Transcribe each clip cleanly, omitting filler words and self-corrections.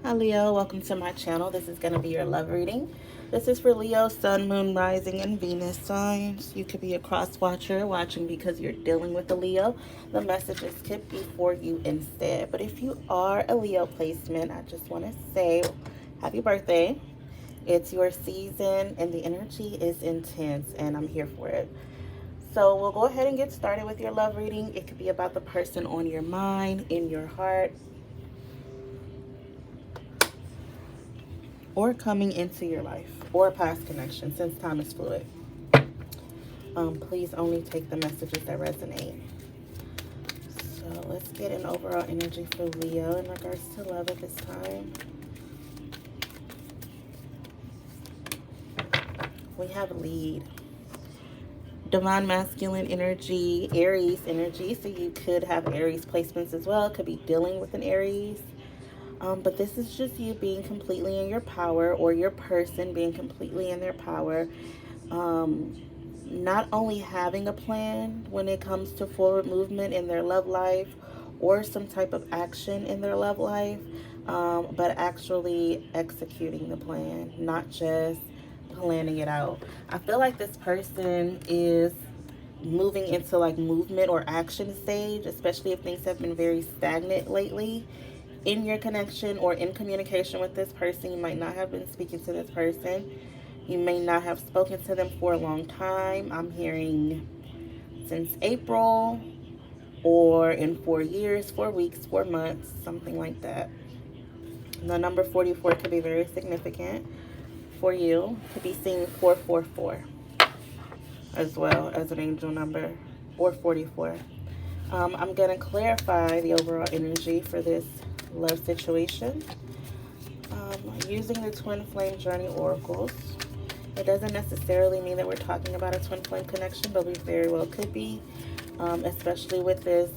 Hi Leo, welcome to my channel. This is going to be your love reading. This is for Leo, Sun, Moon, Rising, and Venus signs. You could be a cross watcher watching because you're dealing with a Leo. The messages could be for you instead. But if you are a Leo placement, I just want to say happy birthday. It's your season and the energy is intense and I'm here for it. So we'll go ahead and get started with your love reading. It could be about the person on your mind, in your heart, or coming into your life, or a past connection, since time is fluid. Please only take the messages that resonate. So let's get an overall energy for Leo in regards to love at this time. We have lead. Divine masculine energy, Aries energy. So you could have Aries placements as well. It could be dealing with an Aries. But this is just you being completely in your power, or your person being completely in their power. Not only having a plan when it comes to forward movement in their love life or some type of action in their love life, but actually executing the plan, not just planning it out. I feel like this person is moving into like movement or action stage, especially if things have been very stagnant lately in your connection or in communication with this person. You might not have been speaking to this person. You may not have spoken to them for a long time. I'm hearing since April, or in 4 years, 4 weeks, 4 months, something like that. The number 44 could be very significant for you. Could be seeing 444 as well as an angel number, or 44. I'm going to clarify the overall energy for this love situation using the Twin Flame Journey Oracles. It doesn't necessarily mean that we're talking about a twin flame connection, but we very well could be, especially with this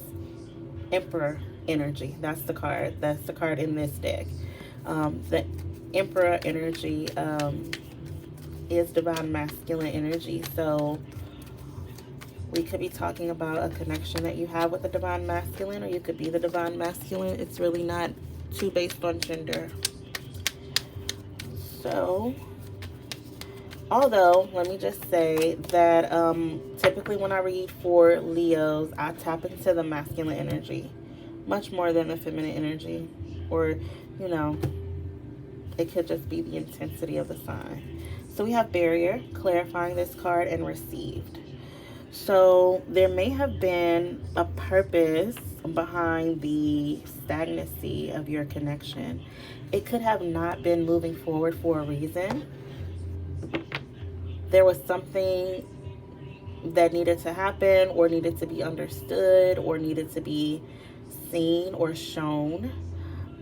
Emperor energy. That's the card. That's the card in this deck. The Emperor energy is divine masculine energy. So we could be talking about a connection that you have with the divine masculine, or you could be the divine masculine. It's really not too based on gender. So, although, let me just say that typically when I read for Leos, I tap into the masculine energy much more than the feminine energy. Or, you know, it could just be the intensity of the sign. So we have barrier, clarifying this card, and received. So there may have been a purpose behind the stagnancy of your connection. It could have not been moving forward for a reason. There was something that needed to happen, or needed to be understood, or needed to be seen or shown.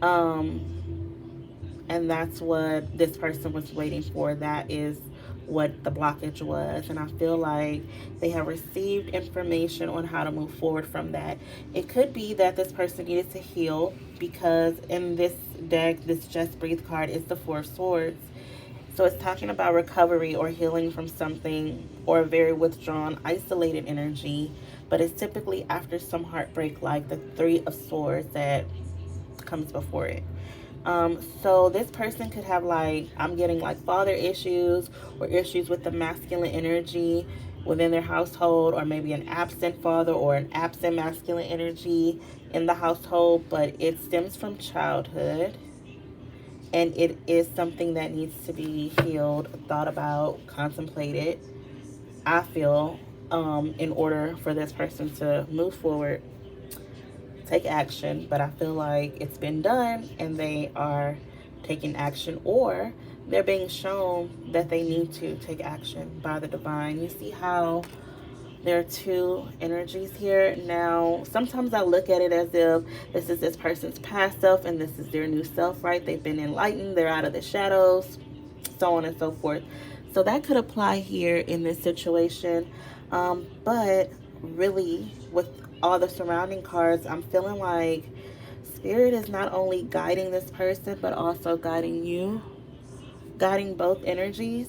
And that's what this person was waiting for. That is what the blockage was. And I feel like they have received information on how to move forward from that. It could be that this person needed to heal, because in this deck, this Just Breathe card is the Four of Swords. So it's talking about recovery or healing from something, or a very withdrawn, isolated energy. But it's typically after some heartbreak, like the Three of Swords that comes before it. So this person could have, like, I'm getting like father issues, or issues with the masculine energy within their household, or maybe an absent father or an absent masculine energy in the household, but it stems from childhood, and it is something that needs to be healed, thought about, contemplated, I feel, in order for this person to move forward, take action. But I feel like it's been done and they are taking action, or they're being shown that they need to take action by the divine. You see how there are two energies here. Now, sometimes I look at it as if this is this person's past self and this is their new self, right? They've been enlightened, they're out of the shadows, so on and so forth. So that could apply here in this situation. But really, with all the surrounding cards, I'm feeling like Spirit is not only guiding this person, but also guiding you, guiding both energies.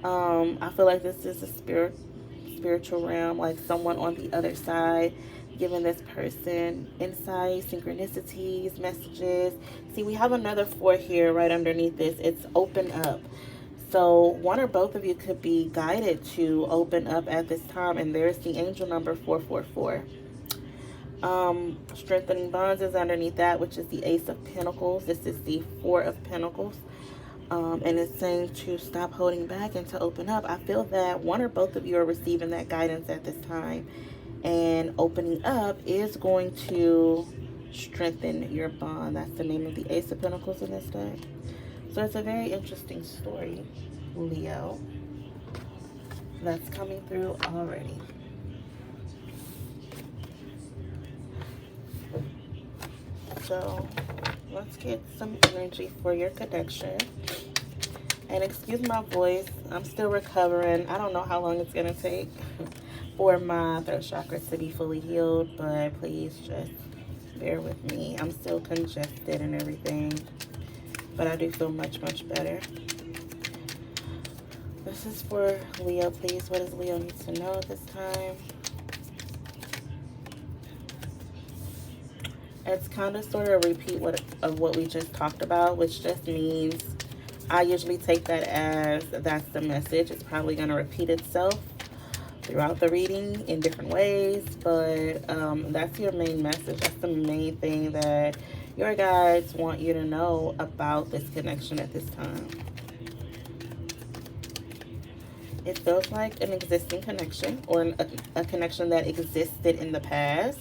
I feel like this is a spiritual realm, like someone on the other side giving this person insight, synchronicities, messages. See, we have another 4 here right underneath this. It's open up. So one or both of you could be guided to open up at this time, and there's the angel number 444. Strengthening bonds is underneath that, which is the Ace of Pentacles. This is the 4 of Pentacles. And it's saying to stop holding back and to open up. I feel that one or both of you are receiving that guidance at this time. And opening up is going to strengthen your bond. That's the name of the Ace of Pentacles in this deck. So it's a very interesting story, Leo, that's coming through already. So let's get some energy for your connection. And excuse my voice, I'm still recovering. I don't know how long it's going to take for my throat chakra to be fully healed, but please just bear with me. I'm still congested and everything, but I do feel much, much better. This is for Leo, please. What does Leo need to know at this time? It's kind of sort of a repeat of what we just talked about, which just means I usually take that as that's the message. It's probably going to repeat itself throughout the reading in different ways, but that's your main message. That's the main thing that your guides want you to know about this connection at this time. It feels like an existing connection, or a connection that existed in the past.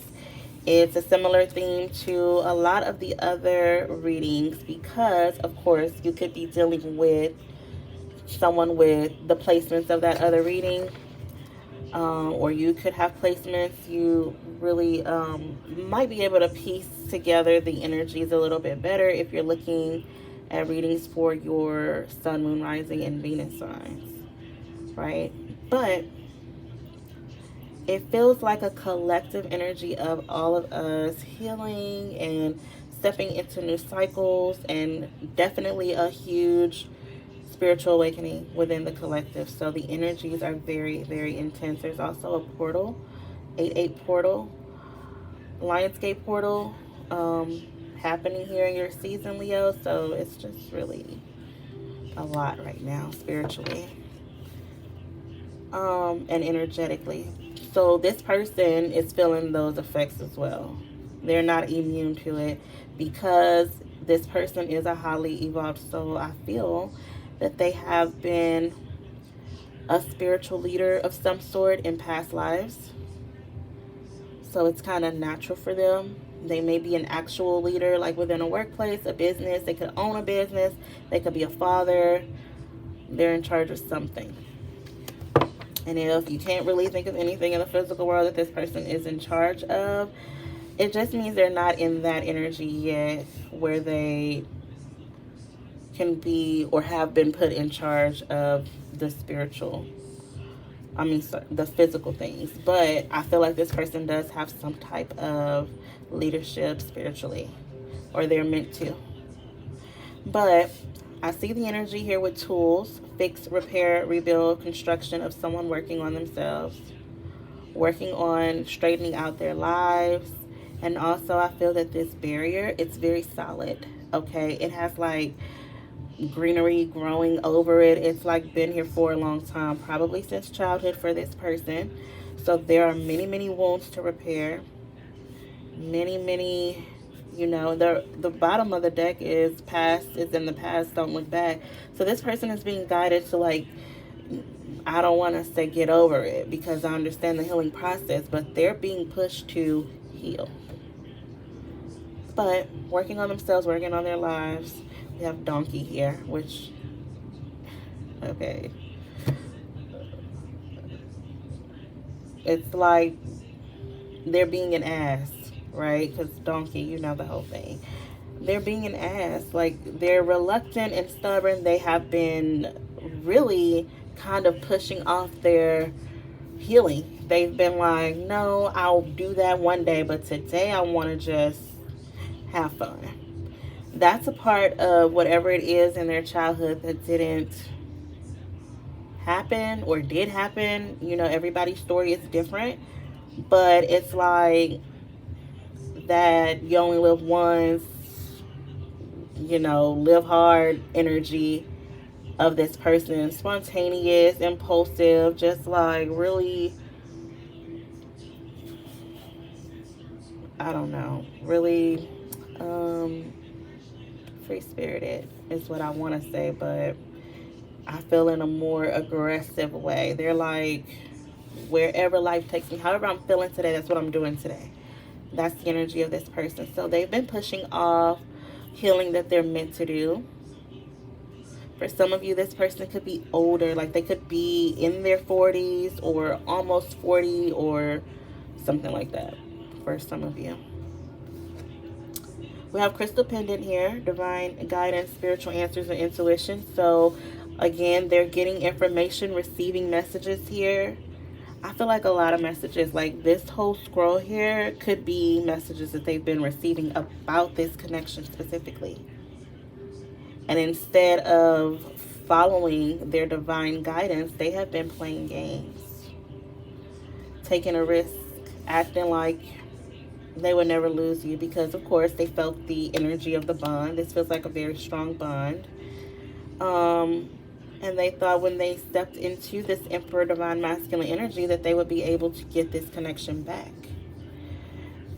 It's a similar theme to a lot of the other readings because, of course, you could be dealing with someone with the placements of that other reading, or you could have placements. You really might be able to piece together the energies a little bit better if you're looking at readings for your sun, moon, rising, and Venus signs, right? But it feels like a collective energy of all of us healing and stepping into new cycles, and definitely a huge spiritual awakening within the collective. So the energies are very, very intense. There's also a portal, 8-8 portal, Lionsgate portal happening here in your season, Leo. So it's just really a lot right now spiritually and energetically. So this person is feeling those effects as well. They're not immune to it because this person is a highly evolved soul. I feel that they have been a spiritual leader of some sort in past lives. So it's kind of natural for them. They may be an actual leader, like within a workplace, a business. They could own a business. They could be a father. They're in charge of something. And if you can't really think of anything in the physical world that this person is in charge of, it just means they're not in that energy yet where they can be or have been put in charge of the spiritual, the physical things. But I feel like this person does have some type of leadership spiritually, or they're meant to. But I see the energy here with tools, fix, repair, rebuild, construction of someone working on themselves, working on straightening out their lives. And also I feel that this barrier, it's very solid, okay? It has like greenery growing over it. It's like been here for a long time, probably since childhood for this person. So there are many, many wounds to repair. Many, you know, the bottom of the deck is past is in the past, don't look back. So this person is being guided to, like, I don't want to say get over it because I understand the healing process, but they're being pushed to heal. But working on themselves, working on their lives. We have donkey here, which, okay. It's like they're being an ass, right? Because donkey, you know the whole thing. They're being an ass. Like, they're reluctant and stubborn. They have been really kind of pushing off their healing. They've been like, no, I'll do that one day, but today I want to just have fun. That's a part of whatever it is in their childhood that didn't happen or did happen. You know, everybody's story is different, but it's like that you only live once, you know, live hard energy of this person. Spontaneous, impulsive, just like really, I don't know, really free spirited is what I want to say, but I feel in a more aggressive way. They're like, wherever life takes me, however I'm feeling today, that's what I'm doing today. That's the energy of this person. So they've been pushing off healing that they're meant to do. For some of you, this person could be older, like they could be in their 40s or almost 40 or something like that for some of you. We have crystal pendant here, divine guidance, spiritual answers, and intuition. So again, they're getting information, receiving messages here. I feel like a lot of messages, like this whole scroll here, could be messages that they've been receiving about this connection specifically. And instead of following their divine guidance, they have been playing games, taking a risk, acting like they would never lose you because, of course, they felt the energy of the bond. This feels like a very strong bond. And they thought when they stepped into this Emperor Divine Masculine energy that they would be able to get this connection back.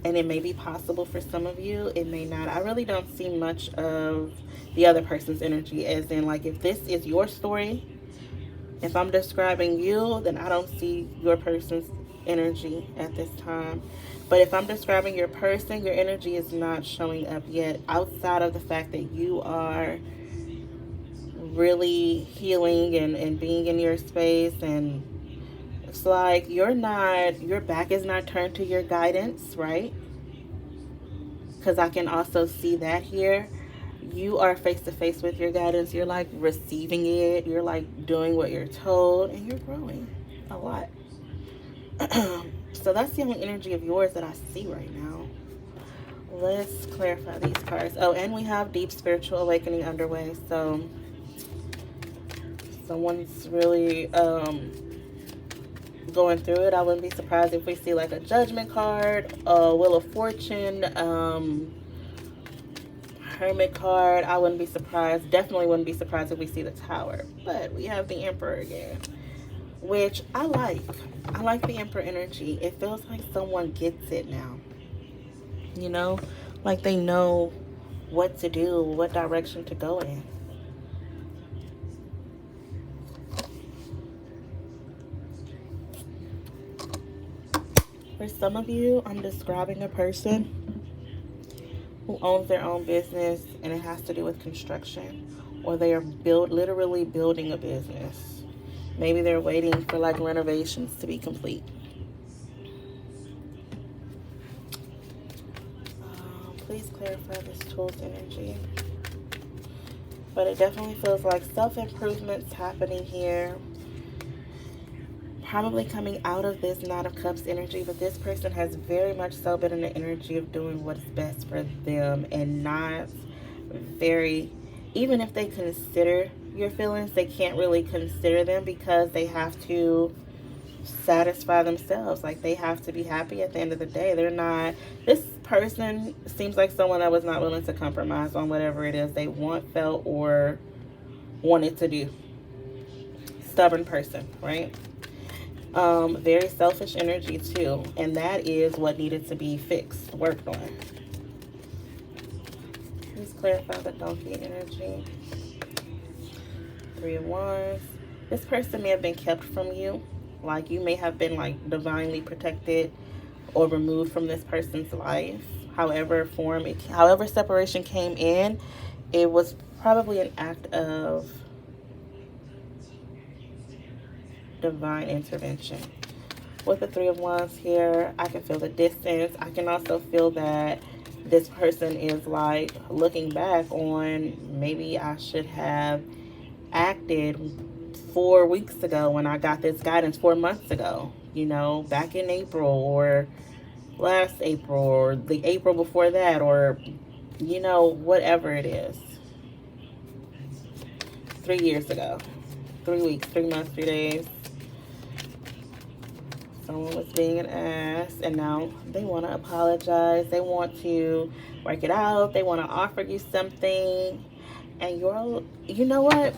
And it may be possible for some of you. It may not. I really don't see much of the other person's energy, as in, like, if this is your story, if I'm describing you, then I don't see your person's energy at this time. But if I'm describing your person, your energy is not showing up yet, outside of the fact that you are really healing and being in your space. And it's like your back is not turned to your guidance, right? Because I can also see that here. You are face to face with your guidance. You're like receiving it. You're like doing what you're told, and you're growing a lot. So that's the only energy of yours that I see right now. Let's clarify these cards. Oh, and we have deep spiritual awakening underway. So someone's really going through it. I wouldn't be surprised if we see like a judgment card, a Wheel of Fortune, Hermit card. I wouldn't be surprised. Definitely wouldn't be surprised if we see the Tower. But we have the Emperor again, which I like. I like the Emperor energy. It feels like someone gets it now. You know, like they know what to do, what direction to go in. For some of you, I'm describing a person who owns their own business, and it has to do with construction, or they are literally building a business. Maybe they're waiting for like renovations to be complete. Please clarify this tool's energy. But it definitely feels like self-improvement's happening here. Probably coming out of this Nine of Cups energy, but this person has very much so been in the energy of doing what's best for them, and not very, even if they consider your feelings, they can't really consider them because they have to satisfy themselves. Like they have to be happy at the end of the day. They're not, this person seems like someone that was not willing to compromise on whatever it is they want, felt, or wanted to do. Stubborn person, right? Very selfish energy too, and that is what needed to be fixed, worked on. Please clarify the donkey energy. Three of Wands. This person may have been kept from you, like you may have been like divinely protected or removed from this person's life. However separation came in, it was probably an act of divine intervention. With the Three of Wands here, I can feel the distance. I can also feel that this person is like looking back on, maybe I should have acted 4 weeks ago when I got this guidance, 4 months ago, you know, back in April or last April or the April before that, or, you know, whatever it is. 3 years ago, 3 weeks, 3 months, 3 days. someone was being an ass and now they want to apologize. They want to work it out. They want to offer you something. And you know what?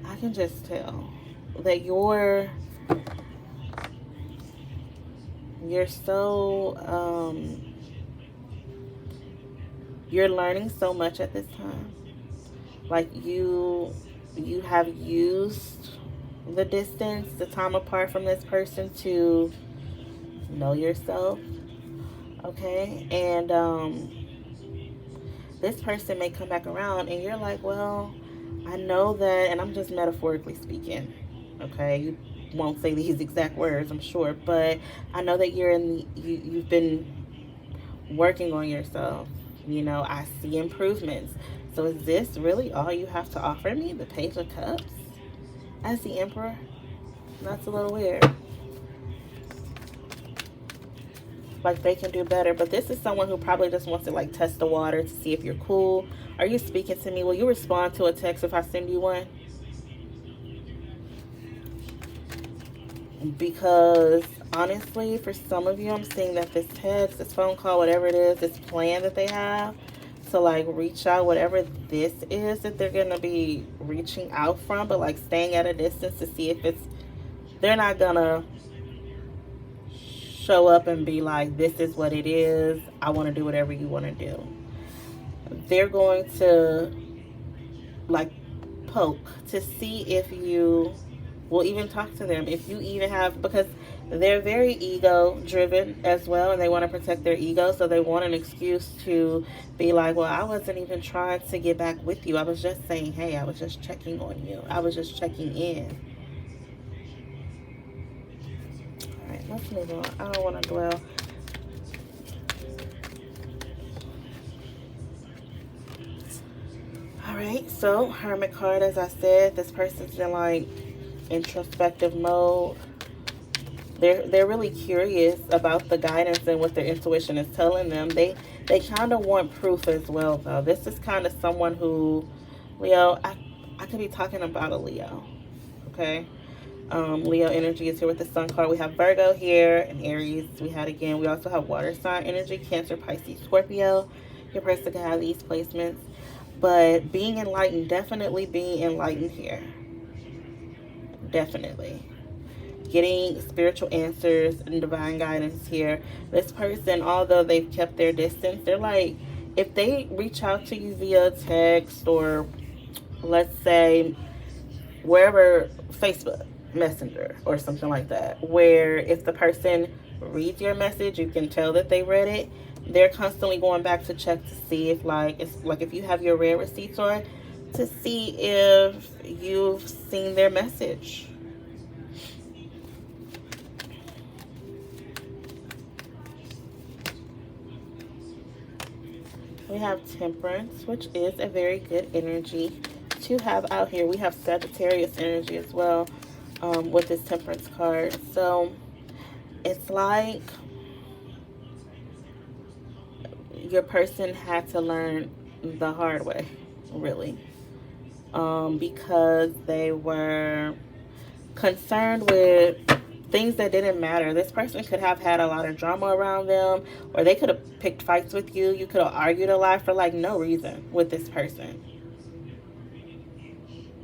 I can just tell that you're so, you're learning so much at this time. Like you have used the distance, the time apart from this person to know yourself, okay? And this person may come back around and you're like, well, I know that, and I'm just metaphorically speaking, okay? You won't say these exact words, I'm sure, but I know that you've been working on yourself. You know, I see improvements. So is this really all you have to offer me? The Page of Cups as the Emperor? That's a little weird. Like they can do better. But this is someone who probably just wants to like test the water to see if you're cool. Are you speaking to me? Will you respond to a text if I send you one? Because honestly, for some of you, I'm seeing that this text, this phone call, whatever it is, this plan that they have to like reach out, whatever this is that they're going to be reaching out from, but like staying at a distance to see if they're not going to show up and be like, this is what it is. I want to do whatever you want to do. They're going to like poke to see if you will even talk to them, if you even have, because they're very ego driven as well, and they want to protect their ego, so they want an excuse to be like, well, I wasn't even trying to get back with you. I was just saying, hey, I was just checking on you. I was just checking in. All right, let's move on. I don't want to dwell. All right, so Hermit card, as I said, this person's in like introspective mode. They're really curious about the guidance and what their intuition is telling them. They kind of want proof as well, though. This is kind of someone who, Leo, I could be talking about a Leo, okay? Leo energy is here with the Sun card. We have Virgo here and Aries. We also have water sign energy, Cancer, Pisces, Scorpio. Your person can have these placements. But being enlightened, definitely being enlightened here. Definitely. Getting spiritual answers and divine guidance here. This person, although they've kept their distance, they're like, if they reach out to you via text or let's say wherever, Facebook Messenger or something like that, where if the person reads your message, you can tell that they read it. They're constantly going back to check to see if if you have your read receipts on, to see if you've seen their message. We have Temperance, which is a very good energy to have out here. We have Sagittarius energy as well with this Temperance card. So it's like your person had to learn the hard way, really, because they were concerned with things that didn't matter. This person could have had a lot of drama around them, or they could have picked fights with you. You could have argued a lot for like no reason with this person.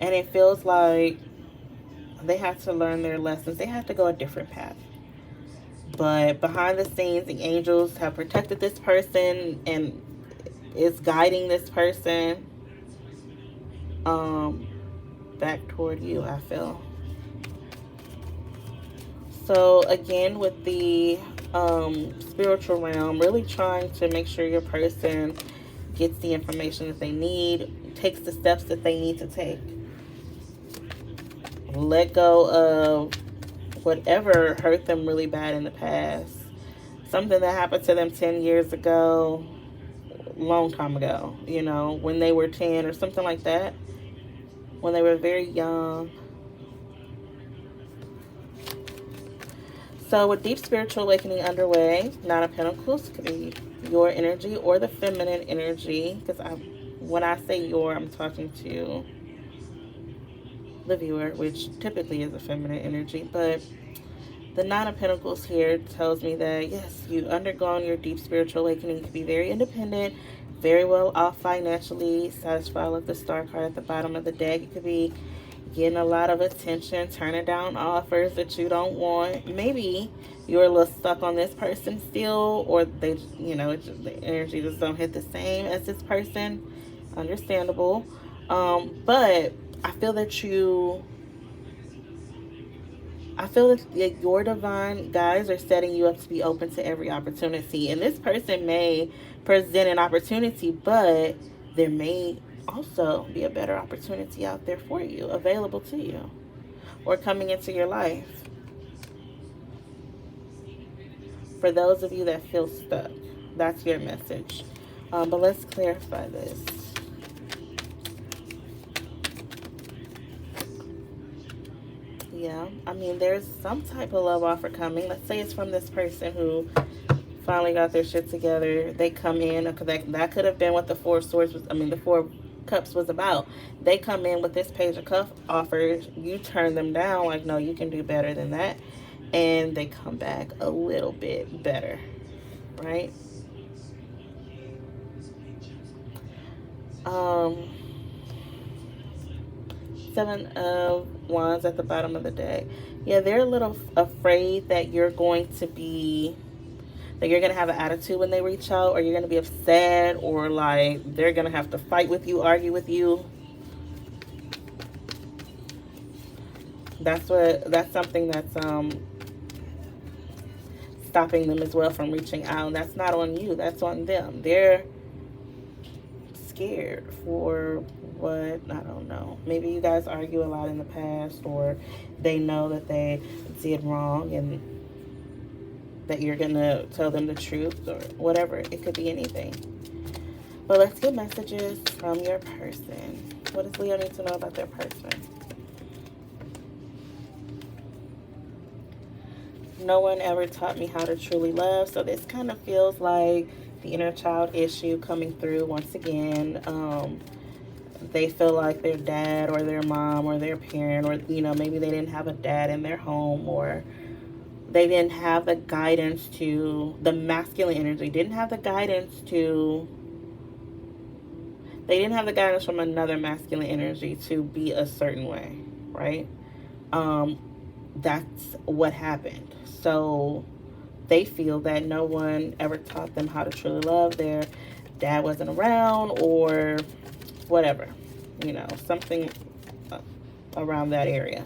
And it feels like they have to learn their lessons. They have to go a different path. But behind the scenes, the angels have protected this person and is guiding this person back toward you, I feel. So again, with the spiritual realm, really trying to make sure your person gets the information that they need, takes the steps that they need to take. Let go of whatever hurt them really bad in the past. Something that happened to them 10 years ago, long time ago, when they were 10 or something like that, when they were very young. So with deep spiritual awakening underway, Nine of Pentacles could be your energy or the feminine energy, because when I say your, I'm talking to the viewer, which typically is a feminine energy. But the Nine of Pentacles here tells me that, yes, you undergone your deep spiritual awakening. You can be very independent, very well off financially, satisfied with the Star card at the bottom of the deck. You could be getting a lot of attention, turning down offers that you don't want. Maybe you're a little stuck on this person still, or they, the energy just don't hit the same as this person. Understandable. But I feel that your divine guides are setting you up to be open to every opportunity. And this person may present an opportunity, but there may also be a better opportunity out there for you, available to you, or coming into your life. For those of you that feel stuck, that's your message. But let's clarify this. Yeah, I mean, there's some type of love offer coming. Let's say it's from this person who finally got their shit together. They come in, that could have been what the Four Swords was, the Four Cups was about. They come in with this Page of Cups offers. You turn them down, like, no, you can do better than that. And they come back a little bit better, right? Seven of Wands at the bottom of the deck. Yeah, they're a little afraid that you're going to have an attitude when they reach out, or you're going to be upset, or like they're going to have to fight with you, argue with you. That's something that's stopping them as well from reaching out. And that's not on you, that's on them. They're scared for what, I don't know. Maybe you guys argue a lot in the past, or they know that they did wrong and that you're gonna tell them the truth, or whatever. It could be anything. But let's get messages from your person. What does Leo need to know about their person? No one ever taught me how to truly love. So this kind of feels like the inner child issue coming through once again. They feel like their dad or their mom or their parent, or maybe they didn't have a dad in their home, or they didn't have the guidance to, the masculine energy didn't have the guidance to, they didn't have the guidance from another masculine energy to be a certain way, right? That's what happened. So they feel that no one ever taught them how to truly love. Their dad wasn't around, or whatever, something around that area.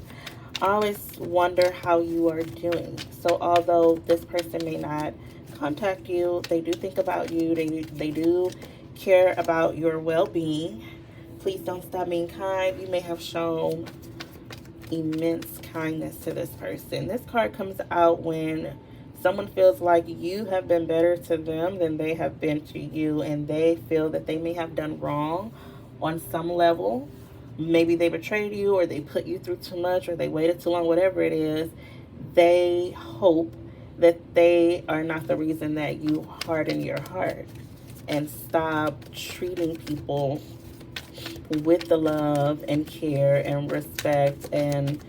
I always wonder how you are doing. So although this person may not contact you, they do think about you. They do care about your well-being. Please don't stop being kind. You may have shown immense kindness to this person. This card comes out when someone feels like you have been better to them than they have been to you, and they feel that they may have done wrong on some level. Maybe they betrayed you, or they put you through too much, or they waited too long, whatever it is. They hope that they are not the reason that you harden your heart and stop treating people with the love and care and respect and,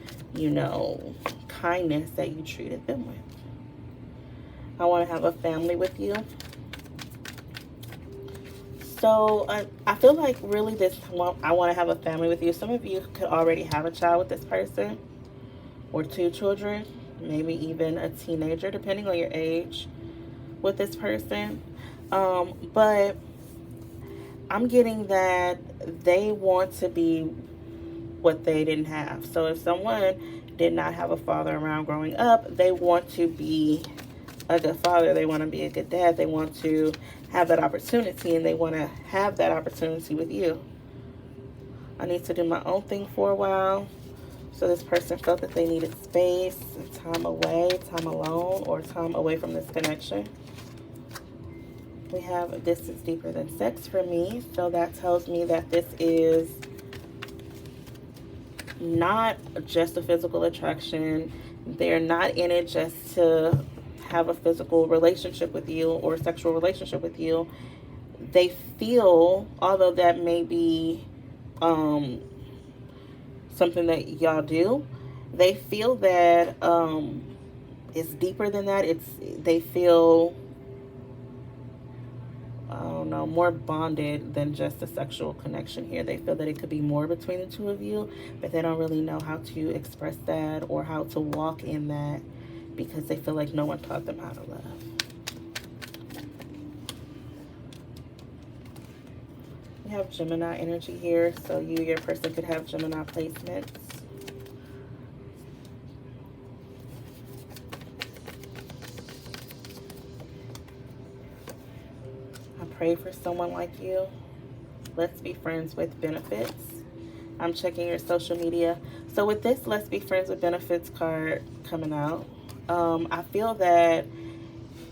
kindness that you treated them with. I want to have a family with you. So I feel like really I want to have a family with you. Some of you could already have a child with this person, or 2 children, maybe even a teenager, depending on your age with this person. But I'm getting that they want to be what they didn't have. So if someone did not have a father around growing up, they want to be a good father. They want to be a good dad. They want to have that opportunity, and they want to have that opportunity with you. I need to do my own thing for a while. So this person felt that they needed space, time away, time alone, or time away from this connection. We have this is deeper than sex for me. So that tells me that this is not just a physical attraction. They're not in it just to have a physical relationship with you or a sexual relationship with you. They feel, although that may be something that y'all do. They feel that it's deeper than that. They feel, I don't know, more bonded than just a sexual connection here. They feel that it could be more between the two of you, but they don't really know how to express that or how to walk in that because they feel like no one taught them how to love. We have Gemini energy here, so your person could have Gemini placements. I pray for someone like you. Let's be friends with benefits. I'm checking your social media. So with this Let's Be Friends with Benefits card coming out, I feel that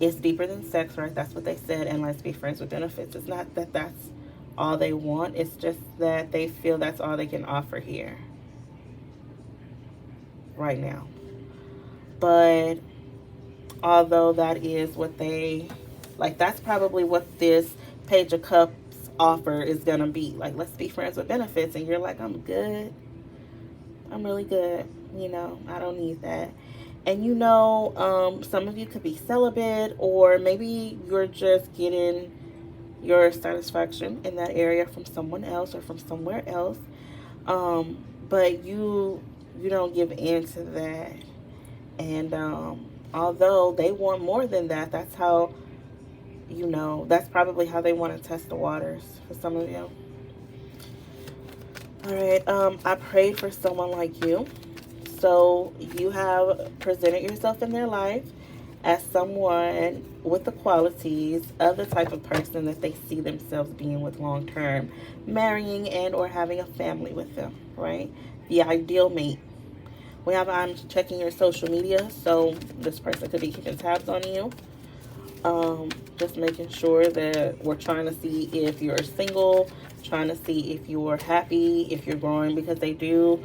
it's deeper than sex, right? That's what they said, and let's be friends with benefits. It's not that that's all they want. It's just that they feel that's all they can offer here right now. But although that is what they, like, that's probably what this Page of Cups offer is going to be. Like, let's be friends with benefits. And you're like, I'm good. I'm really good. You know, I don't need that. And you know, some of you could be celibate, or maybe you're just getting your satisfaction in that area from someone else or from somewhere else. But you don't give in to that. And although they want more than that, that's how, you know, that's probably how they want to test the waters for some of you. All right, I prayed for someone like you. So you have presented yourself in their life as someone with the qualities of the type of person that they see themselves being with long term, marrying and or having a family with them, right? The ideal mate. I'm checking your social media, so this person could be keeping tabs on you. Just making sure that we're trying to see if you're single, trying to see if you're happy, if you're growing, because they do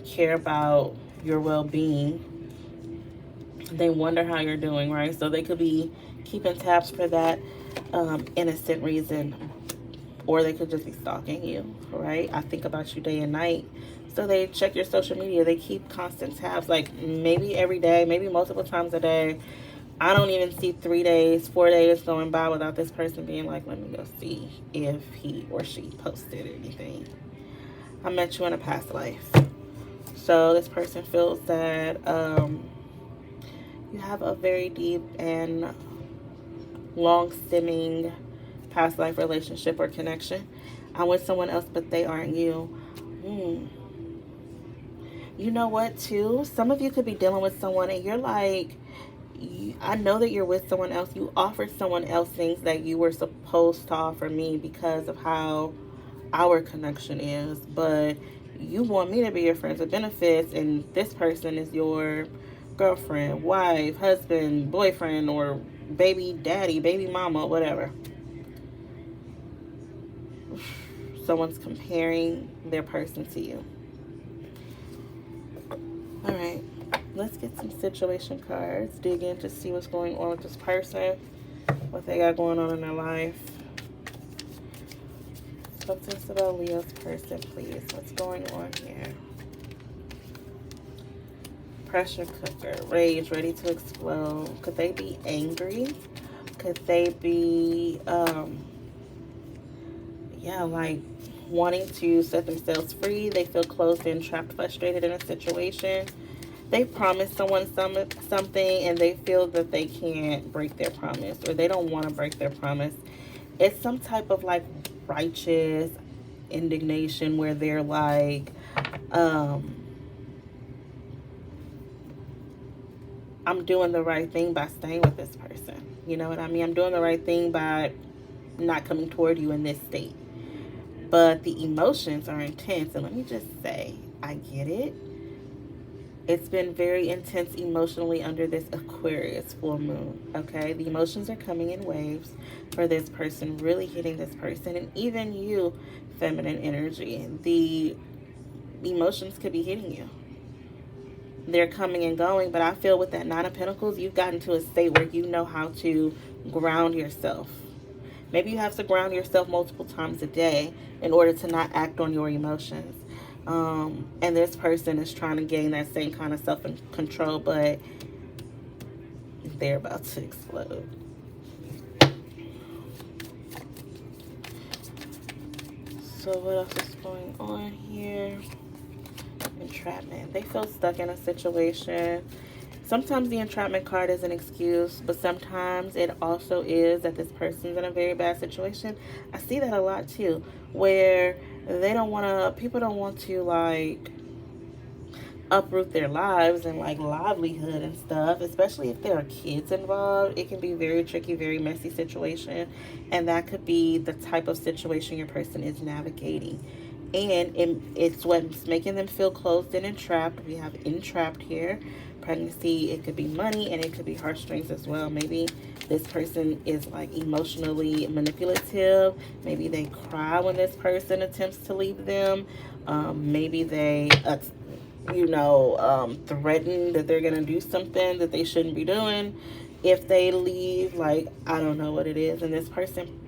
care about your well-being. They wonder how you're doing, right? So they could be keeping tabs for that innocent reason, or they could just be stalking you, right? I think about you day and night. So they check your social media. They keep constant tabs, like maybe every day, maybe multiple times a day. I don't even see 3 days, 4 days going by without this person being like, let me go see if he or she posted anything. I met you in a past life. So this person feels that you have a very deep and long-stemming past life relationship or connection. I'm with someone else, but they aren't you. You know what, too? Some of you could be dealing with someone and you're like, I know that you're with someone else. You offered someone else things that you were supposed to offer me because of how our connection is, but you want me to be your friends with benefits, and this person is your girlfriend, wife, husband, boyfriend, or baby daddy, baby mama, whatever. Someone's comparing their person to you. All right, let's get some situation cards. Dig in to see what's going on with this person, what they got going on in their life. Talk to us about Leo's person, please. What's going on here? Pressure cooker, rage, ready to explode. Could they be angry? Could they be, like wanting to set themselves free? They feel closed in, trapped, frustrated in a situation. They promised someone something and they feel that they can't break their promise, or they don't want to break their promise. It's some type of like righteous indignation where they're like, I'm doing the right thing by staying with this person. You know what I mean? I'm doing the right thing by not coming toward you in this state. But the emotions are intense. And let me just say, I get it. It's been very intense emotionally under this Aquarius full moon, okay? The emotions are coming in waves for this person, really hitting this person. And even you, feminine energy, the emotions could be hitting you. They're coming and going, but I feel with that Nine of Pentacles, you've gotten to a state where you know how to ground yourself. Maybe you have to ground yourself multiple times a day in order to not act on your emotions. And this person is trying to gain that same kind of self-control, but they're about to explode. So what else is going on here? Entrapment. They feel stuck in a situation. Sometimes the entrapment card is an excuse, but sometimes it also is that this person's in a very bad situation. I see that a lot too, where people don't want to like uproot their lives and like livelihood and stuff, especially if there are kids involved. It can be very tricky, very messy situation, and that could be the type of situation your person is navigating. And it's what's making them feel closed in and entrapped. We have entrapped here. Pregnancy, it could be money, and it could be heartstrings as well. Maybe this person is like emotionally manipulative. Maybe they cry when this person attempts to leave them. Maybe they threaten that they're gonna do something that they shouldn't be doing if they leave. Like, I don't know what it is, and this person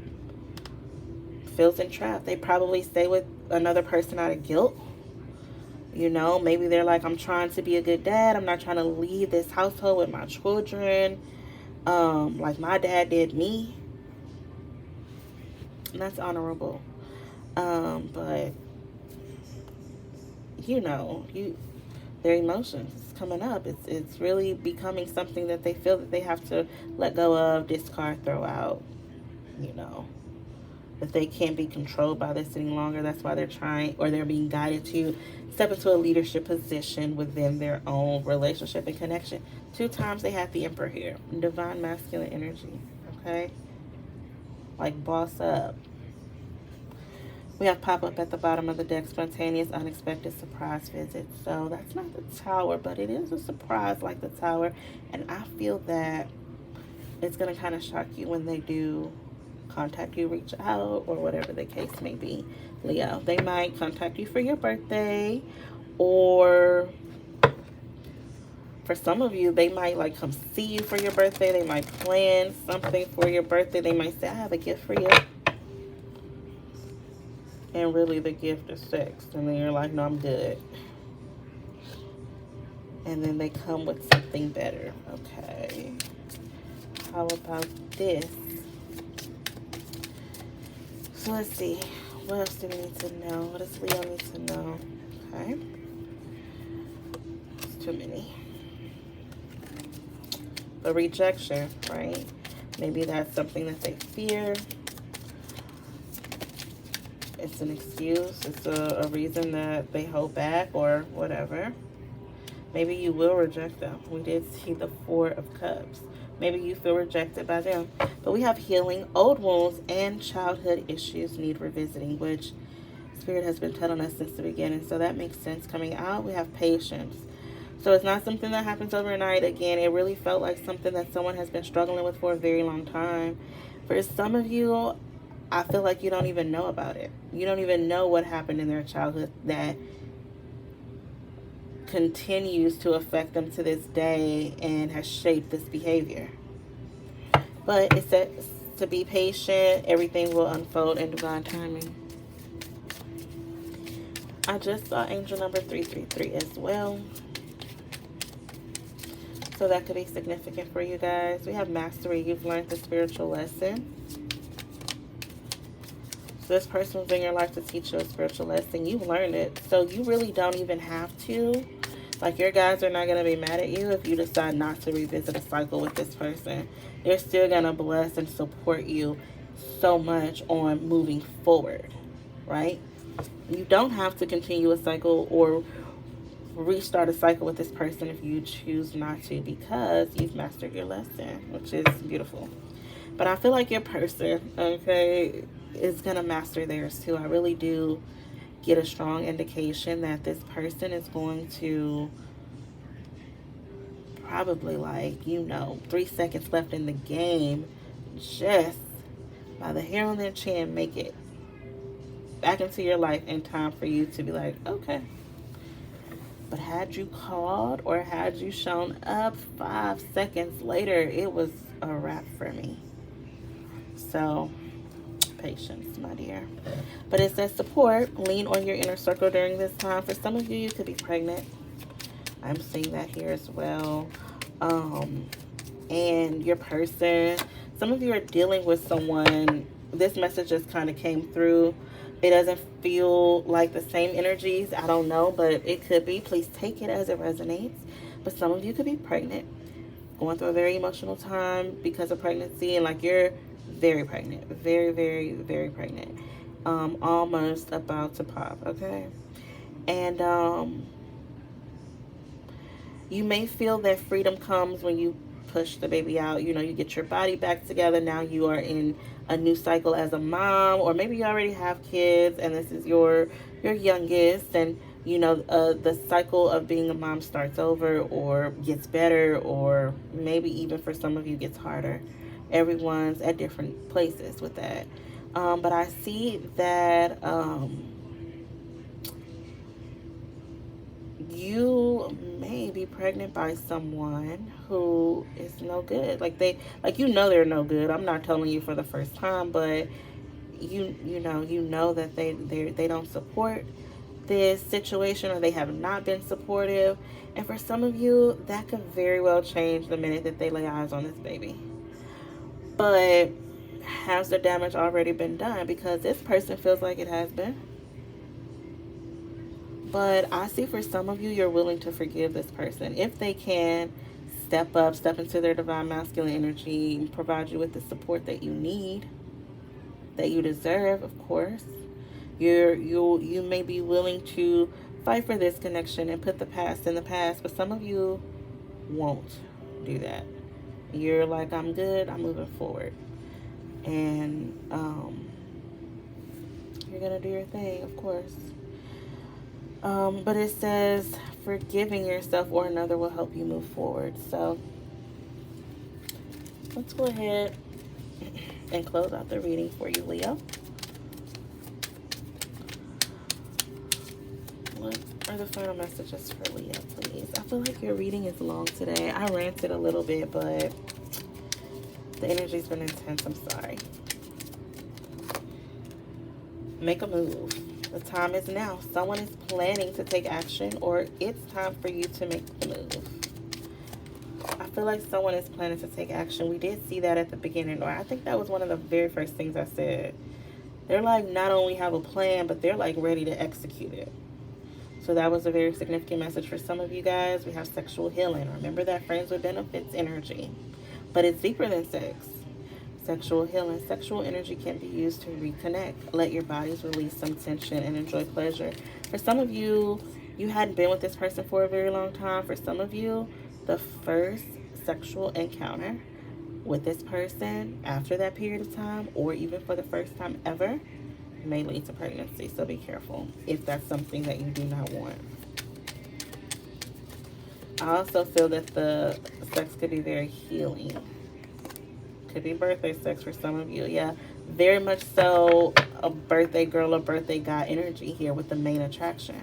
feels entrapped. They probably stay with another person out of guilt. Maybe they're like, I'm trying to be a good dad. I'm not trying to leave this household with my children, like my dad did me. And that's honorable. But their emotions coming up. It's really becoming something that they feel that they have to let go of, discard, throw out. That they can't be controlled by this any longer. That's why they're trying, or they're being guided to step into a leadership position within their own relationship and connection. 2 times they have the Emperor here. Divine masculine energy. Okay? Like boss up. We have pop up at the bottom of the deck, spontaneous, unexpected surprise visit. So that's not the Tower, but it is a surprise like the Tower. And I feel that it's going to kind of shock you when they do contact you, reach out, or whatever the case may be. Leo, they might contact you for your birthday, or for some of you, they might like come see you for your birthday. They might plan something for your birthday. They might say, I have a gift for you. And really the gift is sex. And then you're like, no, I'm good. And then they come with something better. Okay. How about this? So let's see. What else do we need to know? What does Leo need to know? Okay. It's too many. The rejection, right? Maybe that's something that they fear. It's an excuse. It's a reason that they hold back or whatever. Maybe you will reject them. We did see the 4 of Cups. Maybe you feel rejected by them. But we have healing. Old wounds and childhood issues need revisiting, which Spirit has been telling us since the beginning. So that makes sense coming out. We have patience. So it's not something that happens overnight. Again, it really felt like something that someone has been struggling with for a very long time. For some of you, I feel like you don't even know about it. You don't even know what happened in their childhood that continues to affect them to this day and has shaped this behavior. But it says to be patient. Everything will unfold in divine timing. I just saw angel number 333 as well. So that could be significant for you guys. We have mastery. You've learned the spiritual lesson. So this person was in your life to teach you a spiritual lesson. You've learned it. So you really don't even have to. Like, your guys are not going to be mad at you if you decide not to revisit a cycle with this person. They're still going to bless and support you so much on moving forward, right? You don't have to continue a cycle or restart a cycle with this person if you choose not to, because you've mastered your lesson, which is beautiful. But I feel like your person, okay, is going to master theirs too. I really do get a strong indication that this person is going to probably, like, 3 seconds left in the game, just by the hair on their chin, make it back into your life in time for you to be like, okay. But had you called or had you shown up 5 seconds later, it was a wrap for me. So patience, my dear. But it says support. Lean on your inner circle during this time. For some of you, you could be pregnant. I'm seeing that here as well. And your person, some of you are dealing with someone. This message just kind of came through. It doesn't feel like the same energies. I don't know, but it could be. Please take it as it resonates. But some of you could be pregnant, going through a very emotional time because of pregnancy, and like you're very pregnant, very, very, very pregnant, almost about to pop, okay? And you may feel that freedom comes when you push the baby out. You know, you get your body back together. Now you are in a new cycle as a mom, or maybe you already have kids and this is your youngest, and you know, the cycle of being a mom starts over or gets better, or maybe even for some of you gets harder. Everyone's at different places with that. But I see that you may be pregnant by someone who is no good. Like you know they're no good. I'm not telling you for the first time, but you know that they don't support this situation, or they have not been supportive. And for some of you, that could very well change the minute that they lay eyes on this baby. But has the damage already been done? Because this person feels like it has been. But I see for some of you, you're willing to forgive this person if they can step up, step into their divine masculine energy, provide you with the support that you need, that you deserve, of course. You may be willing to fight for this connection and put the past in the past, but some of you won't do that. You're like, I'm good, I'm moving forward. And you're gonna do your thing, of course. But it says forgiving yourself or another will help you move forward. So let's go ahead and close out the reading for you, Leo. What are the final messages for Leo, please? I feel like your reading is long today. I ranted a little bit, but the energy's been intense. I'm sorry. Make a move. The time is now. Someone is planning to take action, or it's time for you to make the move. I feel like someone is planning to take action. We did see that at the beginning, or I think that was one of the very first things I said. They're like not only have a plan, but they're like ready to execute it. So that was a very significant message for some of you guys. We have sexual healing. Remember that friends with benefits energy, but it's deeper than sex. Sexual healing. Sexual energy can be used to reconnect. Let your bodies release some tension and enjoy pleasure. For some of you, you hadn't been with this person for a very long time. For some of you, the first sexual encounter with this person after that period of time, or even for the first time ever, may lead to pregnancy. So be careful if that's something that you do not want. I also feel that the sex could be very healing. Could be birthday sex for some of you. Yeah, very much so a birthday girl or birthday guy energy here with the main attraction.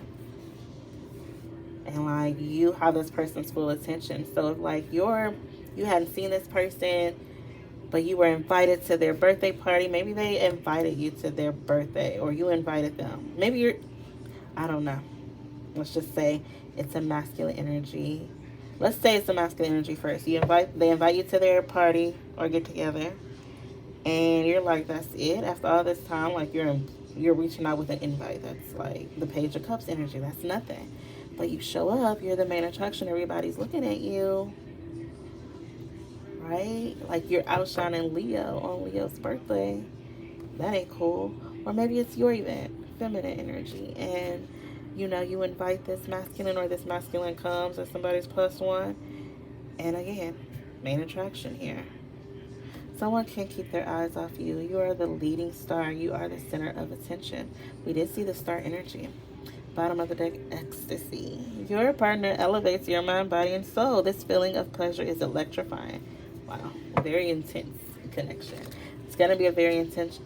And like you have this person's full attention. So if like you hadn't seen this person, but you were invited to their birthday party, maybe they invited you to their birthday, or you invited them. Maybe I don't know. Let's just say it's a masculine energy. Let's say it's a masculine energy first. They invite you to their party or get together, and you're like, that's it. After all this time, like you're reaching out with an invite. That's like the Page of Cups energy. That's nothing. But you show up, you're the main attraction. Everybody's looking at you, right? Like you're outshining Leo on Leo's birthday. That ain't cool. Or maybe it's your event, feminine energy, and you know, you invite this masculine, or this masculine comes as somebody's plus one. And again, main attraction here. Someone can't keep their eyes off you. You are the leading star. You are the center of attention. We did see the star energy. Bottom of the deck, ecstasy. Your partner elevates your mind, body, and soul. This feeling of pleasure is electrifying. Wow, very intense connection. It's going to be a very intense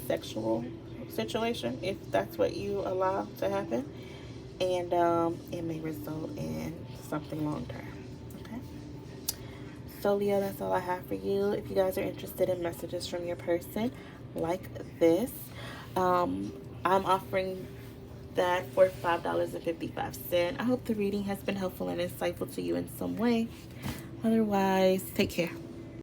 sexual situation if that's what you allow to happen, and it may result in something long term. Okay, So Leo, that's all I have for you. If you guys are interested in messages from your person like this, I'm offering that for $5.55. I hope the reading has been helpful and insightful to you in some way. Otherwise, take care.